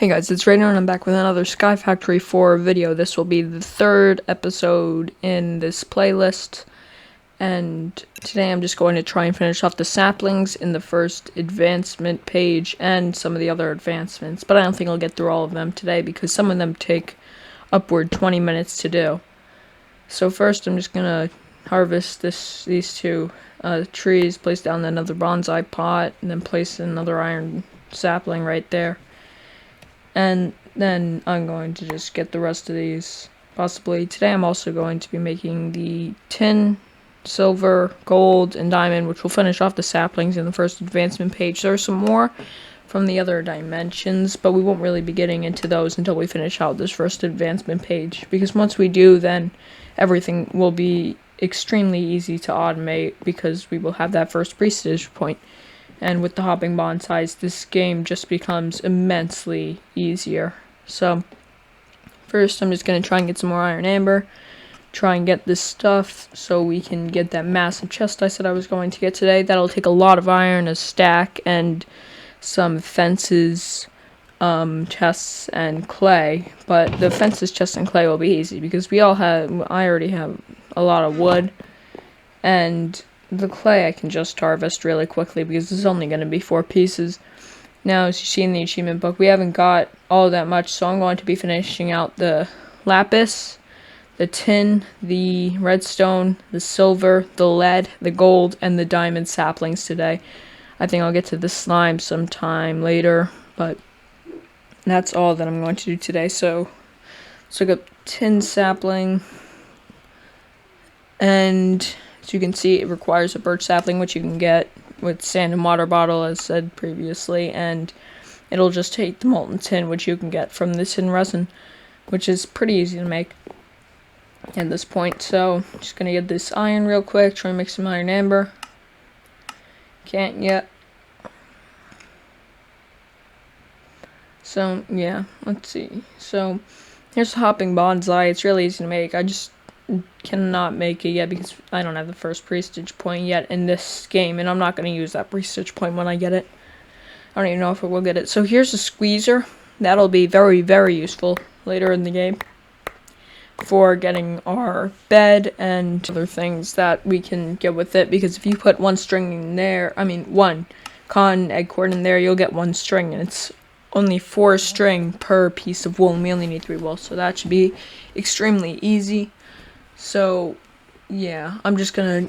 Hey guys, it's Rainer and I'm back with another Skyfactory 4 video. This will be the third episode in this playlist, and today I'm just going to try and finish off the saplings in the first advancement page and some of the other advancements, but I don't think I'll get through all of them today because some of them take upward 20 minutes to do. So first I'm just going to harvest these two trees, place down another bonsai pot, and then place another iron sapling right there. And then I'm going to just get the rest of these, possibly. Today I'm also going to be making the tin, silver, gold, and diamond, which will finish off the saplings in the first advancement page. There are some more from the other dimensions, but we won't really be getting into those until we finish out this first advancement page, because once we do, then everything will be extremely easy to automate, because we will have that first prestige point. And with the hopping bonsais, this game just becomes immensely easier. So, first I'm just going to try and get some more iron amber. Try and get this stuff so we can get that massive chest I said I was going to get today. That'll take a lot of iron, a stack, and some fences, chests, and clay. But the fences, chests, and clay will be easy because I already have a lot of wood. And the clay I can just harvest really quickly because it's only going to be 4 pieces. Now, as you see in the achievement book, we haven't got all that much, so I'm going to be finishing out the lapis, the tin, the redstone, the silver, the lead, the gold, and the diamond saplings today. I think I'll get to the slime sometime later, but that's all that I'm going to do today. So let's look up tin sapling, and as you can see, it requires a birch sapling, which you can get with sand and water bottle, as said previously, and it'll just take the molten tin, which you can get from the tin resin, which is pretty easy to make at this point. So, I'm just gonna get this iron real quick, try and make some iron amber. Can't yet. So, yeah, let's see. So, here's the hopping bonsai. It's really easy to make. I just cannot make it yet because I don't have the first prestige point yet in this game, and I'm not going to use that prestige point when I get it. I don't even know if I will get it. So here's a squeezer. That'll be very, very useful later in the game for getting our bed and other things that we can get with it, because if you put one string in there, one cotton egg cord in there, you'll get 1 string, and it's only 4 string per piece of wool, and we only need 3 wool, so that should be extremely easy. So, yeah, I'm just gonna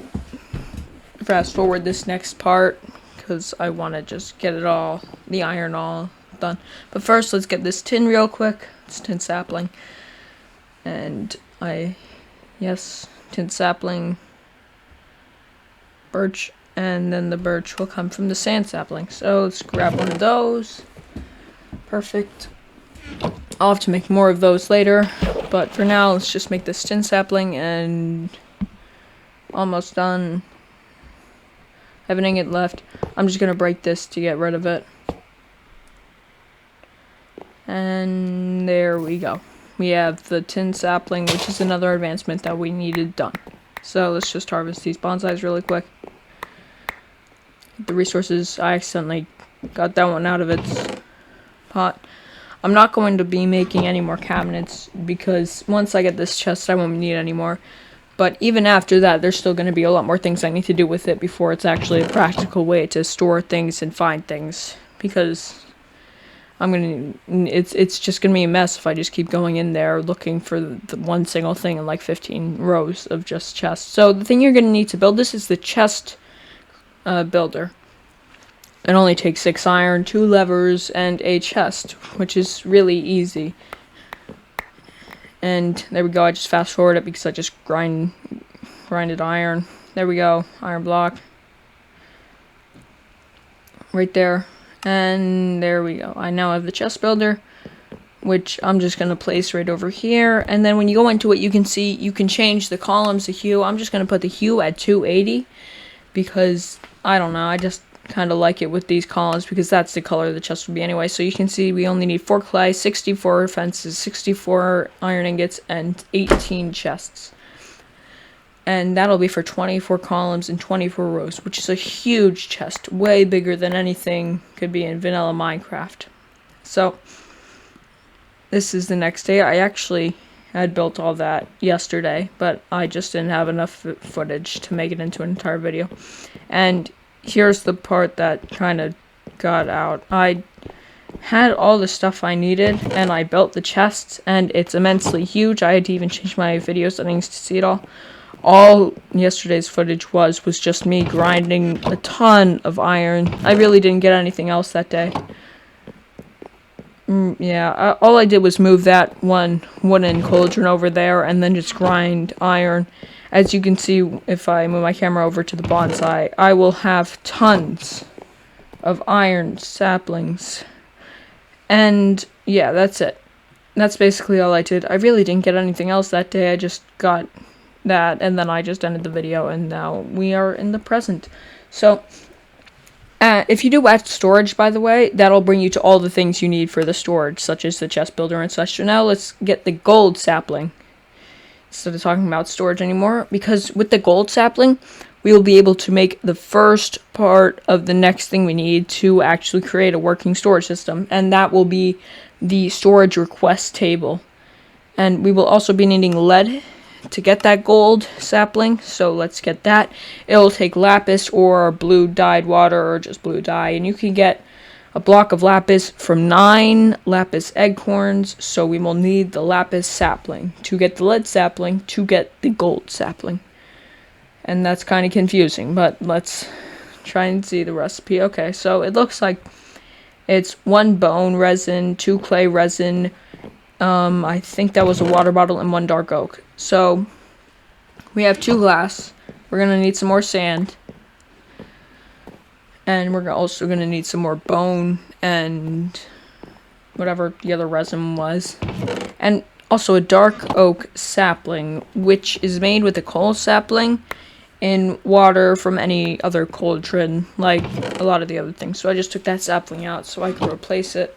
fast forward this next part because I want to just get the iron all done. But first, let's get this tin real quick. It's tin sapling. And tin sapling, birch, and then the birch will come from the sand sapling. So, let's grab one of those. Perfect. I'll have to make more of those later, but for now, let's just make this tin sapling, and almost done. I have an ingot left. I'm just going to break this to get rid of it. And there we go. We have the tin sapling, which is another advancement that we needed done. So let's just harvest these bonsais really quick. The resources, I accidentally got that one out of its pot. I'm not going to be making any more cabinets because once I get this chest, I won't need any more. But even after that, there's still going to be a lot more things I need to do with it before it's actually a practical way to store things and find things. Because it's just going to be a mess if I just keep going in there looking for the one single thing in like 15 rows of just chests. So the thing you're going to need to build this is the chest builder. It only takes 6 iron, 2 levers, and a chest, which is really easy. And there we go, I just fast forward it because I just grinded iron. There we go, iron block. Right there. And there we go. I now have the chest builder, which I'm just going to place right over here. And then when you go into it, you can see you can change the columns, the hue. I'm just going to put the hue at 280 because, I don't know, I just kind of like it with these columns because that's the color the chest would be anyway. So you can see we only need 4 clay, 64 fences, 64 iron ingots, and 18 chests. And that'll be for 24 columns and 24 rows, which is a huge chest, way bigger than anything could be in vanilla Minecraft. So this is the next day. I actually had built all that yesterday, but I just didn't have enough footage to make it into an entire video. And here's the part that kind of got out. I had all the stuff I needed, and I built the chest, and it's immensely huge. I had to even change my video settings to see it all. All yesterday's footage was just me grinding a ton of iron. I really didn't get anything else that day. Yeah, all I did was move that one wooden cauldron over there and then just grind iron. As you can see, if I move my camera over to the bonsai, I will have tons of iron saplings. And yeah, that's it. That's basically all I did. I really didn't get anything else that day. I just got that, and then I just ended the video, and now we are in the present. So if you do add storage, by the way, that'll bring you to all the things you need for the storage, such as the chest builder and such. So now let's get the gold sapling, instead of talking about storage anymore, because with the gold sapling, we will be able to make the first part of the next thing we need to actually create a working storage system, and that will be the storage request table. And we will also be needing lead to get that gold sapling, so let's get that. It'll take lapis or blue dyed water or just blue dye, and you can get a block of lapis from 9 lapis acorns, so we will need the lapis sapling to get the lead sapling to get the gold sapling. And that's kind of confusing, but let's try and see the recipe. Okay, so it looks like it's 1 bone resin, 2 clay resin, I think that was a water bottle, and 1 dark oak. So we have 2 glass. We're gonna need some more sand, and we're also gonna need some more bone and whatever the other resin was, and also a dark oak sapling, which is made with a coal sapling in water from any other cauldron, like a lot of the other things. So I just took that sapling out so I could replace it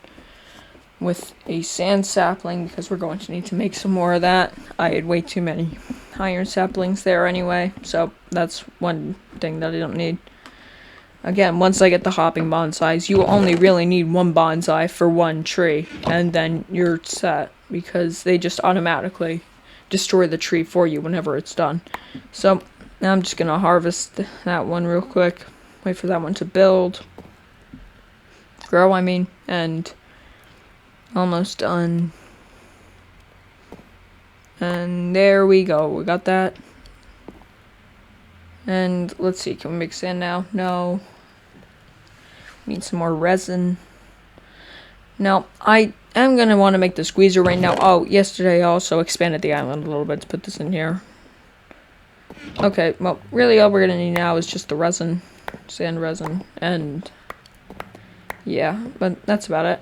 with a sand sapling, because we're going to need to make some more of that. I had way too many iron saplings there anyway, so that's one thing that I don't need. Again, once I get the hopping bonsais, you only really need 1 bonsai for 1 tree, and then you're set, because they just automatically destroy the tree for you whenever it's done. So now I'm just gonna harvest that one real quick, wait for that one to grow, and almost done. And there we go, we got that. And let's see, can we make sand now? No. Need some more resin. Now, I am going to want to make the squeezer right now. Oh, yesterday I also expanded the island a little bit to put this in here. Okay, well, really all we're going to need now is just the resin. Sand resin. And yeah, but that's about it.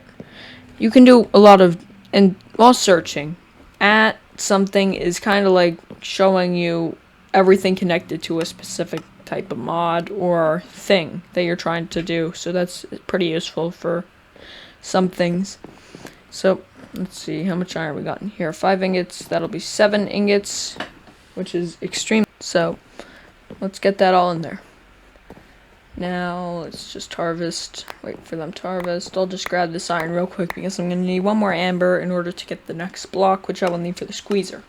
You can do a lot of, and while searching at something is kind of like showing you everything connected to a specific type of mod or thing that you're trying to do. So that's pretty useful for some things. So let's see how much iron we got in here. 5 ingots, that'll be 7 ingots, which is extreme. So let's get that all in there. Now, let's just harvest, wait for them to harvest. I'll just grab this iron real quick because I'm going to need 1 more amber in order to get the next block, which I will need for the squeezer.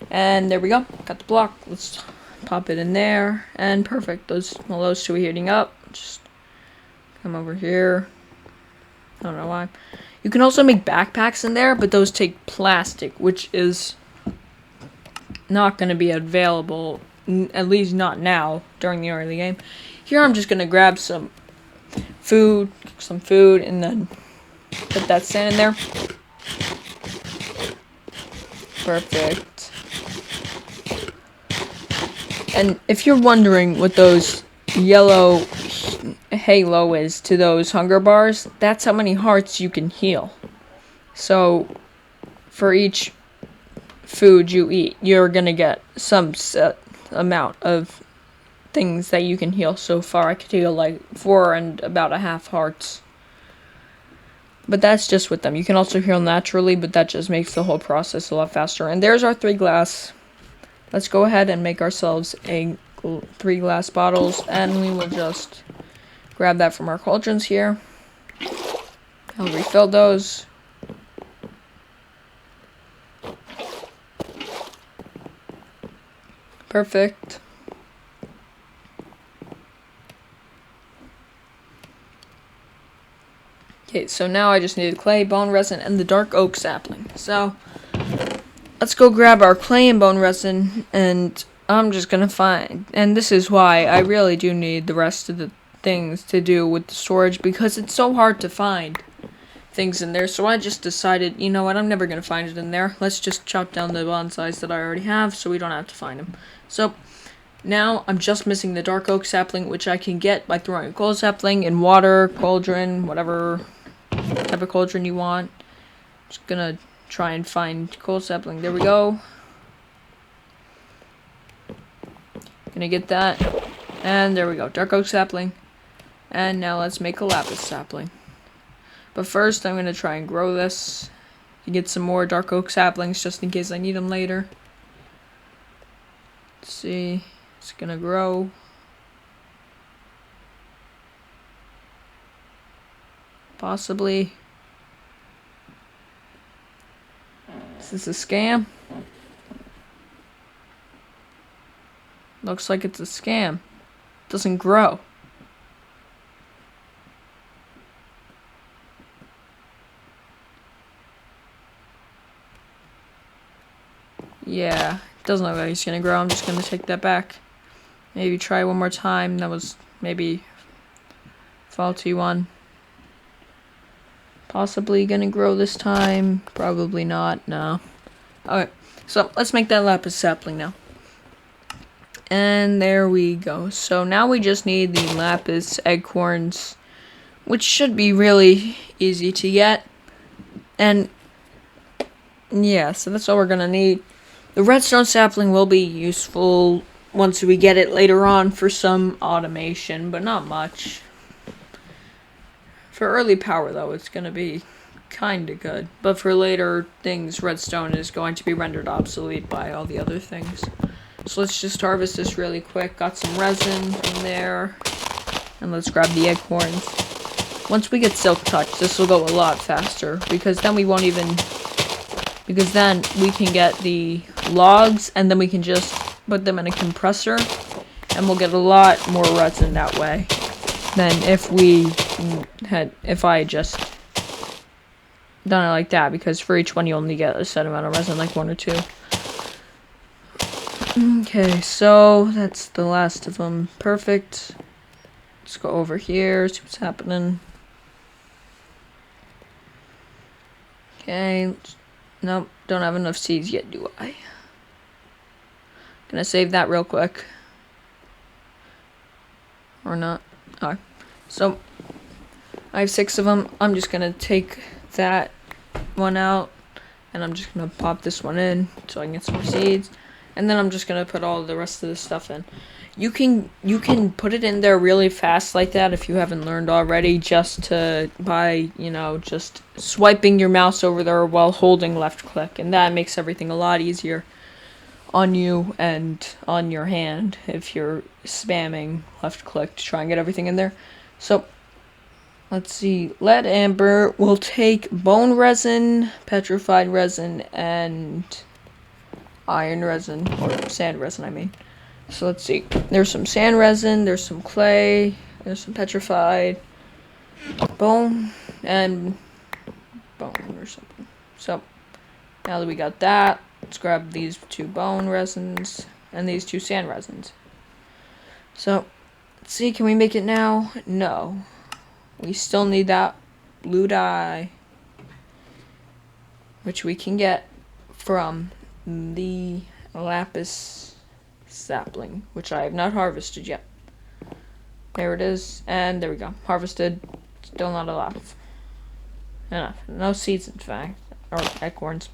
And there we go, got the block. Let's pop it in there, and perfect. Those 2 are heating up. Just come over here. I don't know why. You can also make backpacks in there, but those take plastic, which is not going to be available, at least not now, during the early game. Here I'm just going to grab some food, and then put that sand in there. Perfect. And if you're wondering what those yellow halo is to those hunger bars, that's how many hearts you can heal. So for each food you eat, you're going to get some set amount of things that you can heal. So far I could heal like 4 and about a half hearts, but that's just with them. You can also heal naturally, but that just makes the whole process a lot faster. And there's our 3 glass. Let's go ahead and make ourselves 3 glass bottles, and we will just grab that from our cauldrons here. I'll refill those. Perfect. Okay, so now I just need clay, bone resin, and the dark oak sapling. So, let's go grab our clay and bone resin, and I'm just gonna find... And this is why I really do need the rest of the things to do with the storage, because it's so hard to find things in there. So I just decided, you know what, I'm never gonna find it in there. Let's just chop down the bonsais that I already have, so we don't have to find them. So, now I'm just missing the dark oak sapling, which I can get by throwing a coal sapling in water, cauldron, whatever type of cauldron you want. Just gonna try and find coal sapling. There we go. Gonna get that. And there we go. Dark oak sapling. And now let's make a lapis sapling. But first I'm gonna try and grow this to get some more dark oak saplings just in case I need them later. Let's see. It's gonna grow. Possibly. Is this a scam? Looks like it's a scam. It doesn't grow. Yeah, it doesn't look like it's gonna grow. I'm just gonna take that back. Maybe try one more time. That was maybe faulty one. Possibly gonna grow this time. Probably not. No. Okay, so let's make that lapis sapling now. And there we go. So now we just need the lapis acorns, which should be really easy to get. And yeah, so that's all we're gonna need. The redstone sapling will be useful once we get it later on for some automation, but not much. For early power, though, it's going to be kind of good. But for later things, redstone is going to be rendered obsolete by all the other things. So let's just harvest this really quick. Got some resin in there. And let's grab the acorns. Once we get silk touch, this will go a lot faster. Because then we won't even... Because then we can get the logs, and then we can just put them in a compressor. And we'll get a lot more resin that way than if I just done it like that, because for each one you only get a set amount of resin, like 1 or 2. Okay, so that's the last of them. Perfect. Let's go over here, see what's happening. Okay, nope, don't have enough seeds yet, do I? Gonna save that real quick. Or not. Alright, so I have 6 of them. I'm just gonna take that one out, and I'm just gonna pop this one in so I can get some more seeds, and then I'm just gonna put all the rest of the stuff in. You can put it in there really fast like that if you haven't learned already, just by just swiping your mouse over there while holding left click, and that makes everything a lot easier on you and on your hand if you're spamming left click to try and get everything in there. So let's see, lead amber will take bone resin, petrified resin, and iron resin, or sand resin I mean. So let's see, there's some sand resin, there's some clay, there's some petrified bone, and bone or something. So now that we got that, let's grab these 2 bone resins and these 2 sand resins. So let's see, can we make it now? No. We still need that blue dye, which we can get from the lapis sapling, which I have not harvested yet. There it is, and there we go. Harvested. Still not enough. No seeds, in fact, or acorns.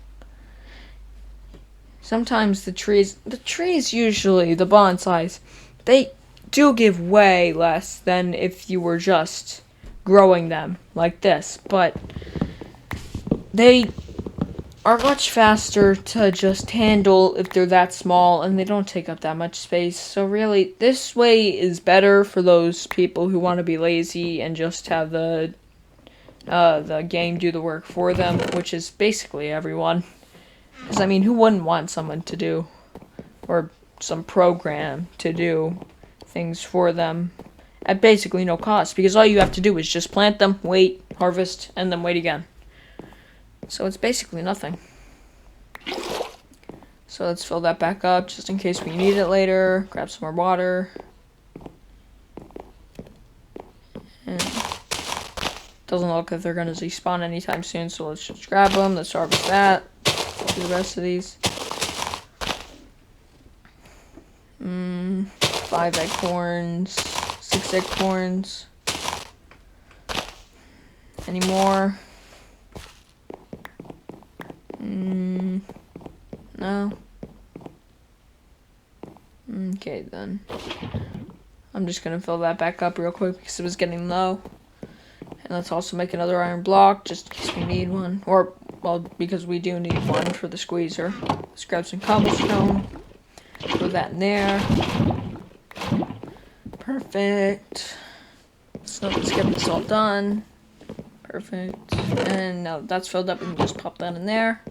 Sometimes the trees usually, the bonsais, they do give way less than if you were just growing them like this, but they are much faster to just handle if they're that small, and they don't take up that much space. So really, this way is better for those people who want to be lazy and just have the game do the work for them, which is basically everyone. Because, I mean, who wouldn't want someone to do, or some program to do things for them at basically no cost, because all you have to do is just plant them, wait, harvest, and then wait again. So it's basically nothing. So let's fill that back up just in case we need it later. Grab some more water. And doesn't look like they're going to respawn anytime soon, so let's just grab them. Let's harvest that. Do the rest of these. 5 acorns, 6 acorns. Any more? No. Okay then. I'm just gonna fill that back up real quick because it was getting low. And let's also make another iron block just in case we need one. Or, well, because we do need one for the squeezer. Let's grab some cobblestone. Throw that in there. Perfect. So let's get this all done. Perfect. And now that's filled up, we can just pop that in there.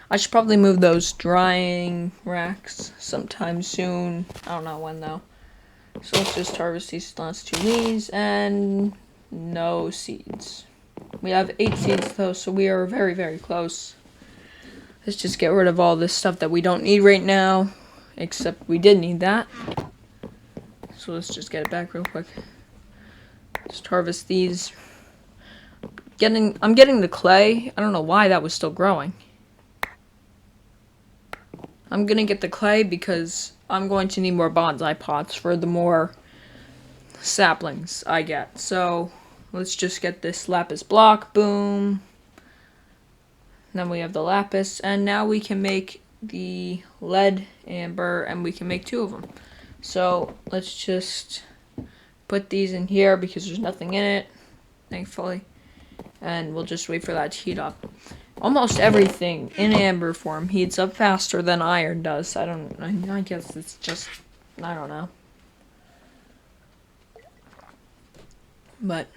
I should probably move those drying racks sometime soon. I don't know when though. So let's just harvest these last 2 leaves and no seeds. We have 8 seeds though, so we are very, very close. Let's just get rid of all this stuff that we don't need right now. Except we did need that. So let's just get it back real quick. Just harvest these. I'm getting the clay. I don't know why that was still growing. I'm gonna get the clay because I'm going to need more bonsai pots for the more saplings I get. So let's just get this lapis block. Boom. Then we have the lapis, and now we can make the lead amber, and we can make 2 of them. So let's just put these in here because there's nothing in it, thankfully. And we'll just wait for that to heat up. Almost everything in amber form heats up faster than iron does. I guess it's just, I don't know. But,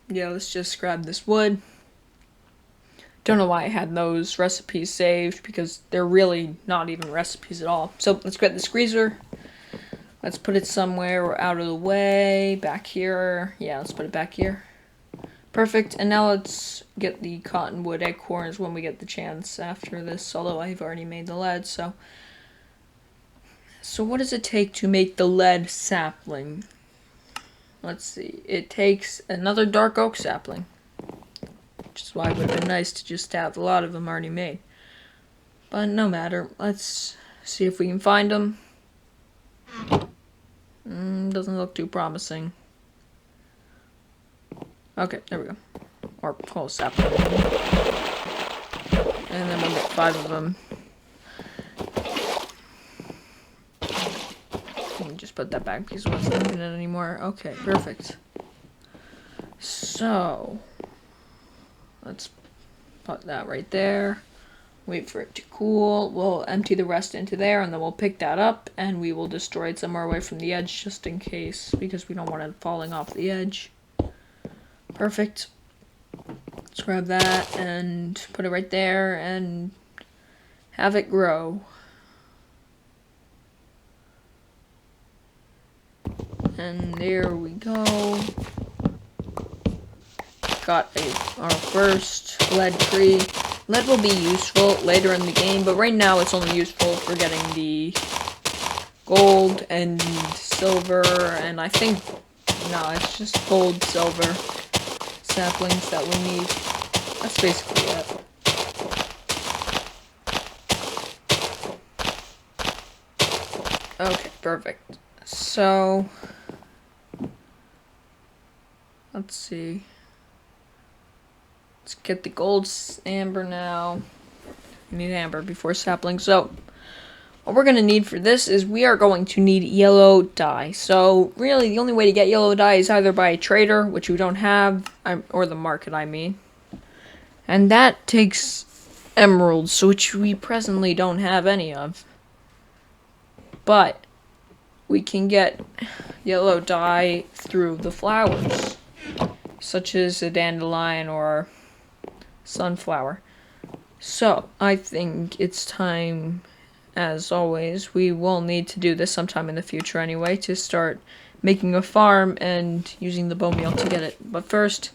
yeah, let's just grab this wood. Don't know why I had those recipes saved, because they're really not even recipes at all. So, let's grab the squeezer. Let's put it somewhere out of the way. Back here. Yeah, let's put it back here. Perfect. And now let's get the cottonwood acorns when we get the chance after this. Although I've already made the lead, so. So what does it take to make the lead sapling? Let's see. It takes another dark oak sapling. Which is why it would have been nice to just have a lot of them already made. But no matter. Let's see if we can find them. Doesn't look too promising. Okay, there we go. Or whole sapling. And then we'll get 5 of them. Just put that back because it wasn't needing it anymore. Okay, perfect. So let's put that right there. Wait for it to cool. We'll empty the rest into there, and then we'll pick that up, and we will destroy it somewhere away from the edge just in case, because we don't want it falling off the edge. Perfect. Let's grab that and put it right there and have it grow. And there we go. Got our first lead tree. Lead will be useful later in the game, but right now it's only useful for getting the gold and silver, and I think, no, it's just gold, silver saplings that we need. That's basically it. Okay, perfect. So, let's see. Let's get the gold amber now. We need amber before sapling. So, what we're going to need for this is we are going to need yellow dye. So, really, the only way to get yellow dye is either by a trader, which we don't have, or the market, I mean. And that takes emeralds, which we presently don't have any of. But we can get yellow dye through the flowers, such as a dandelion or sunflower. So, I think it's time, as always, we will need to do this sometime in the future anyway, to start making a farm and using the bone meal to get it. But first,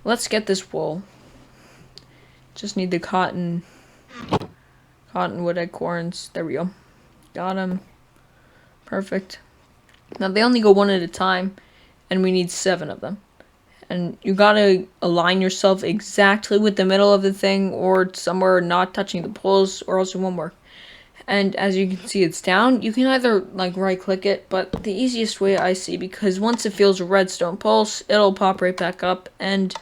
let's get this wool. Just need the cottonwood acorns. There we go. Got them. Perfect. Now they only go one at a time, and we need 7 of them. And you gotta align yourself exactly with the middle of the thing, or somewhere not touching the poles, or else it won't work. And as you can see, it's down. You can either like right click it, but the easiest way I see, because once it feels a redstone pulse, it'll pop right back up, and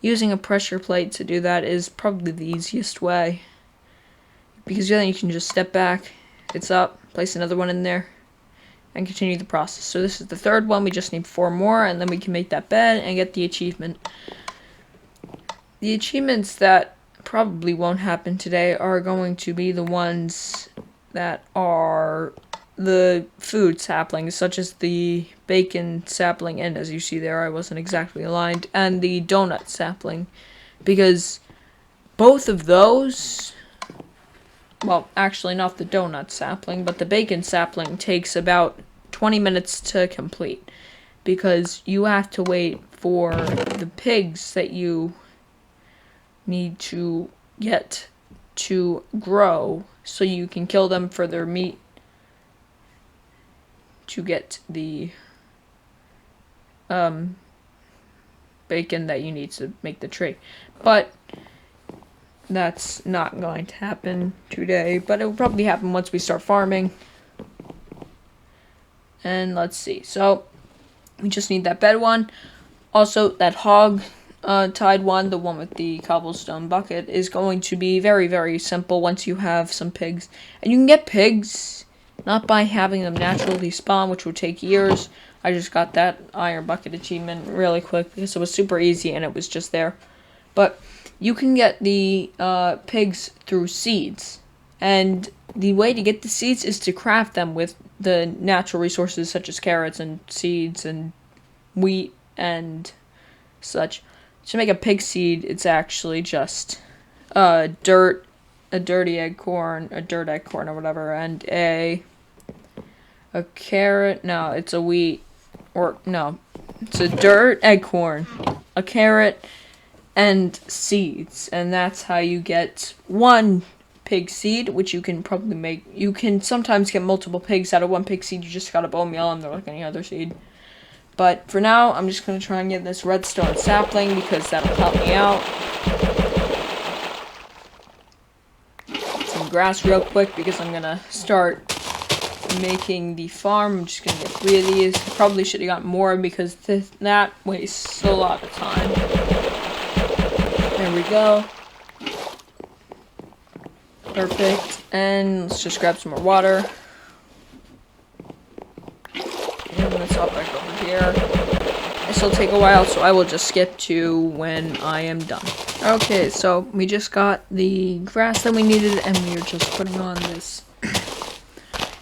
using a pressure plate to do that is probably the easiest way. Because then you can just step back, it's up, place another one in there, and continue the process. So this is the 3rd one. We just need 4 more, and then we can make that bed and get the achievement. The achievements that probably won't happen today are going to be the ones that are the food saplings, such as the bacon sapling, and as you see there, I wasn't exactly aligned, and the donut sapling, because both of those, well, actually not the donut sapling, but the bacon sapling takes about 20 minutes to complete, because you have to wait for the pigs that you need to get to grow so you can kill them for their meat to get the bacon that you need to make the tree. But that's not going to happen today, but it will probably happen once we start farming. And let's see, so we just need that bed one. Also, that hog tied one, the one with the cobblestone bucket, is going to be very, very simple once you have some pigs. And you can get pigs not by having them naturally spawn, which would take years. I just got that iron bucket achievement really quick because it was super easy and it was just there. But you can get the pigs through seeds, and the way to get the seeds is to craft them with the natural resources such as carrots and seeds and wheat and such. To make a pig seed, it's actually just a dirt acorn or whatever, and a carrot. No, it's a wheat, or no, it's a dirt acorn, a carrot, and seeds, and that's how you get one pig seed, which you can probably make. You can sometimes get multiple pigs out of one pig seed. You just gotta bone meal them. They're like any other seed. But for now, I'm just gonna try and get this redstone sapling because that'll help me out. Some grass real quick because I'm gonna start making the farm. I'm just gonna get 3 of these. Probably should have got more because that wastes a lot of time. There we go. Perfect. And let's just grab some more water. And let's hop back over here. This will take a while, so I will just skip to when I am done. Okay, so we just got the grass that we needed, and we are just putting on this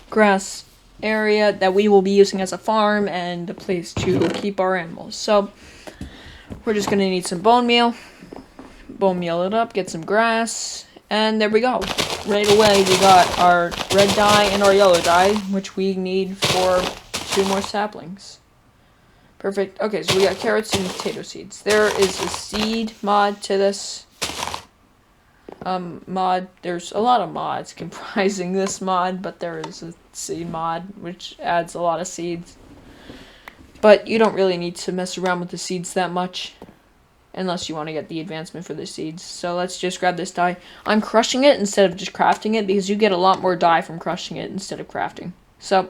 grass area that we will be using as a farm and a place to keep our animals. So we're just going to need some bone meal. Bone meal it up, get some grass, and there we go. Right away, we got our red dye and our yellow dye, which we need for 2 more saplings. Perfect. Okay, so we got carrots and potato seeds. There is a seed mod to this mod. There's a lot of mods comprising this mod, but there is a seed mod, which adds a lot of seeds. But you don't really need to mess around with the seeds that much, unless you want to get the advancement for the seeds. So let's just grab this dye. I'm crushing it instead of just crafting it, because you get a lot more dye from crushing it instead of crafting. So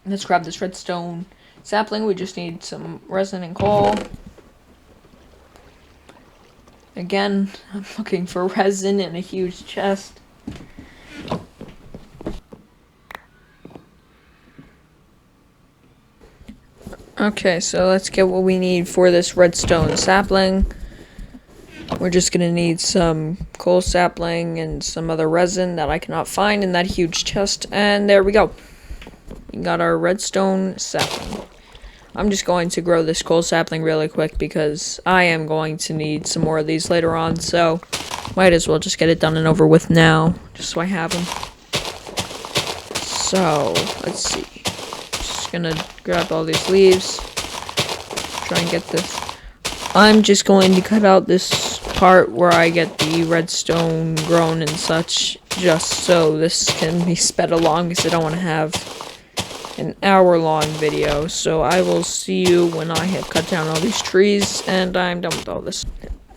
let's grab this redstone sapling. We just need some resin and coal. Again, I'm looking for resin in a huge chest. Okay, so let's get what we need for this redstone sapling. We're just gonna need some coal sapling and some other resin that I cannot find in that huge chest, and there we go. We got our redstone sapling. I'm just going to grow this coal sapling really quick because I am going to need some more of these later on, so might as well just get it done and over with now, just so I have them. So, let's see. Just gonna grab all these leaves. Try and get this. I'm just going to cut out this part where I get the redstone grown and such, just so this can be sped along, because I don't want to have an hour-long video. So I will see you when I have cut down all these trees and I'm done with all this.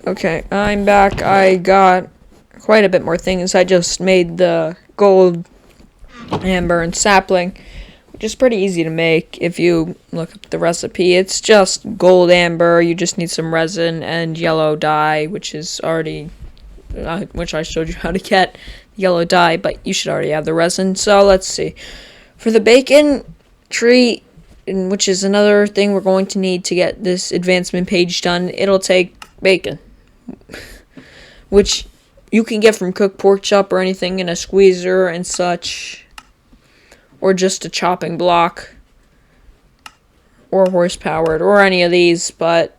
Okay, I'm back. I got quite a bit more things. I just made the gold, amber, and sapling, which is pretty easy to make if you look up the recipe. It's just gold amber. You just need some resin and yellow dye, which is already, which I showed you how to get yellow dye, but you should already have the resin. So let's see. For the bacon tree, which is another thing we're going to need to get this advancement page done, it'll take bacon, which you can get from cooked pork chop or anything in a squeezer and such, or just a chopping block, or horse-powered, or any of these, but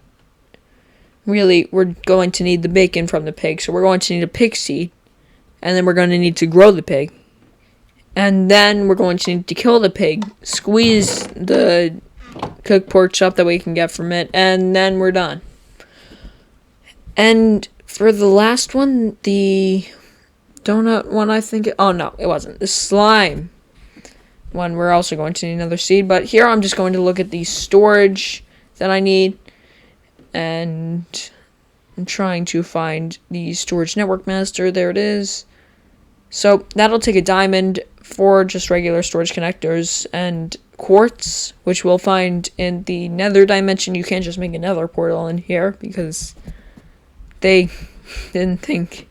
really, we're going to need the bacon from the pig, so we're going to need a pig seed, and then we're going to need to grow the pig, and then we're going to need to kill the pig, squeeze the cooked pork chop that we can get from it, and then we're done. And for the last one, the donut one, I think, oh no, it wasn't, the slime one, we're also going to need another seed, but here I'm just going to look at the storage that I need, and I'm trying to find the storage network master. There it is. So that'll take a diamond, 4 just regular storage connectors, and quartz, which we'll find in the nether dimension. You can't just make a nether portal in here because they didn't think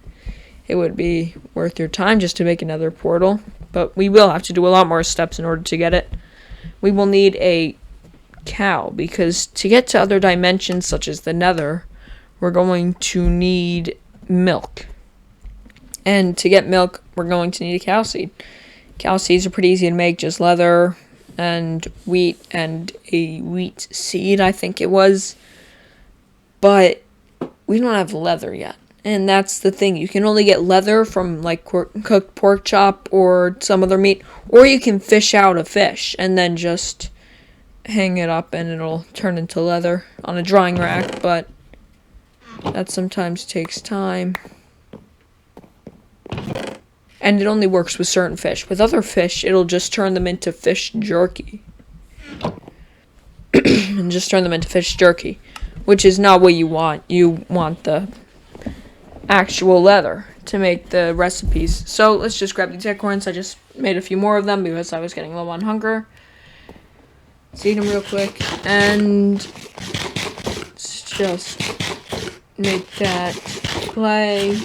it would be worth your time just to make another portal, but we will have to do a lot more steps in order to get it. We will need a cow, because to get to other dimensions such as the nether, we're going to need milk. And to get milk, we're going to need a cow seed. Cow seeds are pretty easy to make, just leather and wheat and a wheat seed, I think it was. But we don't have leather yet. And that's the thing. You can only get leather from like cooked pork chop or some other meat, or you can fish out a fish and then just hang it up and it'll turn into leather on a drying rack, but that sometimes takes time. And it only works with certain fish. With other fish, it'll just turn them into fish jerky. And just turn them into fish jerky, which is not what you want. You want the actual leather to make the recipes. So let's just grab these acorns. I just made a few more of them because I was getting low on hunger. Let's eat them real quick, and let's just make that play.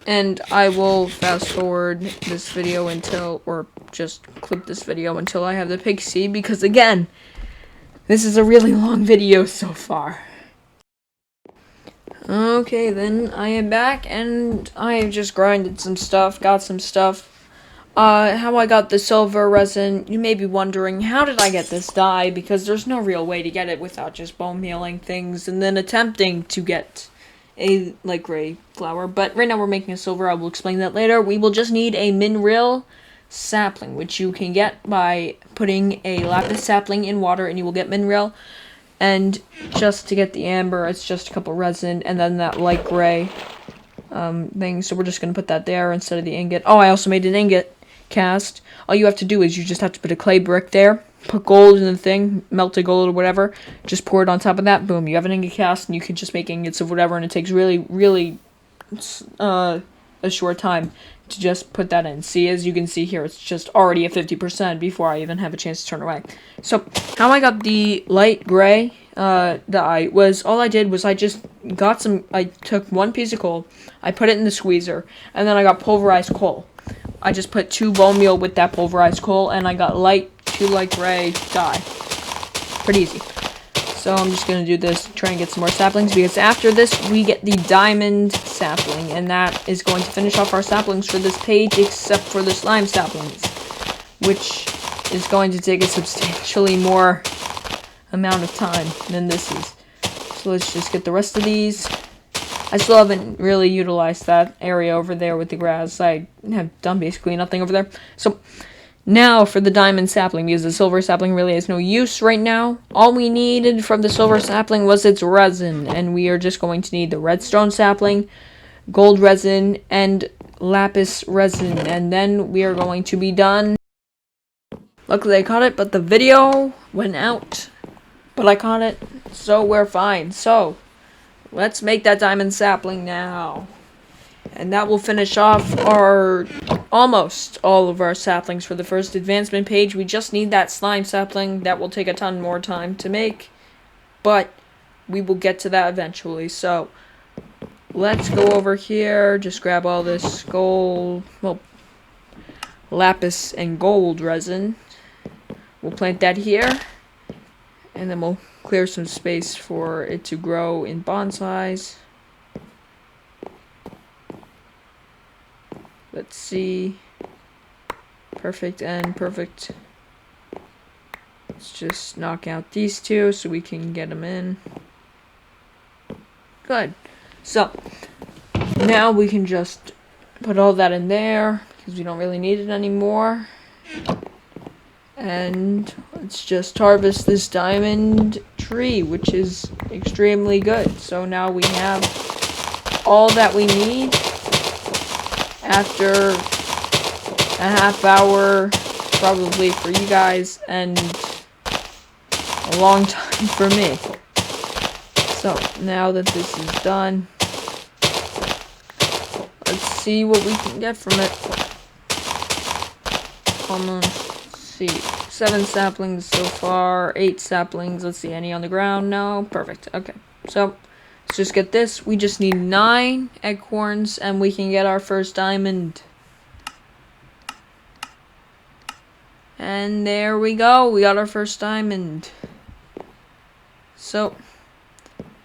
And I will fast forward this video until, or just clip this video until I have the pig seed, because again, this is a really long video so far. Okay, then I am back, and I have just grinded some stuff, got some stuff. How I got the silver resin, you may be wondering, how did I get this dye? Because there's no real way to get it without just bone mealing things, and then attempting to get a light gray flower. But right now we're making a silver, I will explain that later. We will just need a mineral sapling, which you can get by putting a lapis sapling in water, and you will get mineral. And just to get the amber, it's just a couple resin, and then that light gray thing. So we're just going to put that there instead of the ingot. Oh, I also made an ingot cast. All you have to do is you just have to put a clay brick there, put gold in the thing, melted gold or whatever, just pour it on top of that, boom, you have an ingot cast, and you can just make ingots of whatever, and it takes really a short time to just put that in. See, as you can see here, it's just already at 50% before I even have a chance to turn away. So, how I got the light gray dye was, all I did was I just got some, I took one piece of coal, I put it in the squeezer, and then I got pulverized coal. I just put 2 bone meal with that pulverized coal, and I got light gray dye. Pretty easy. So I'm just going to do this, try and get some more saplings, because after this, we get the diamond sapling, and that is going to finish off our saplings for this page, except for the slime saplings, which is going to take a substantially more amount of time than this is. So let's just get the rest of these. I still haven't really utilized that area over there with the grass. I have done basically nothing over there. So Now for the diamond sapling, because the silver sapling really has no use right now. All we needed from the silver sapling was its resin, and we are just going to need the redstone sapling, gold resin, and lapis resin, and then we are going to be done. Luckily I caught it, but the video went out. But I caught it, so we're fine. So, let's make that diamond sapling now. And that will finish off our almost all of our saplings for the first advancement page. We just need that slime sapling. That will take a ton more time to make, but we will get to that eventually. So let's go over here, just grab all this gold, well, lapis and gold resin. We'll plant that here, and then we'll clear some space for it to grow in bonsais. Let's see. Perfect and perfect. Let's just knock out these two so we can get them in. Good. So, now we can just put all that in there because we don't really need it anymore. And let's just harvest this diamond tree, which is extremely good. So now we have all that we need. After a half hour, probably for you guys, and a long time for me. So, now that this is done, let's see what we can get from it. Let's see, 7 saplings so far, 8 saplings. Let's see, any on the ground? No? Perfect. Okay, so let's just get this. We just need 9 acorns, and we can get our first diamond. And there we go. We got our first diamond. So,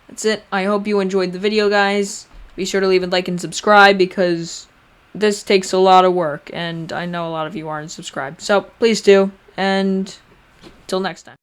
that's it. I hope you enjoyed the video, guys. Be sure to leave a like and subscribe, because this takes a lot of work, and I know a lot of you aren't subscribed. So, please do. And till next time.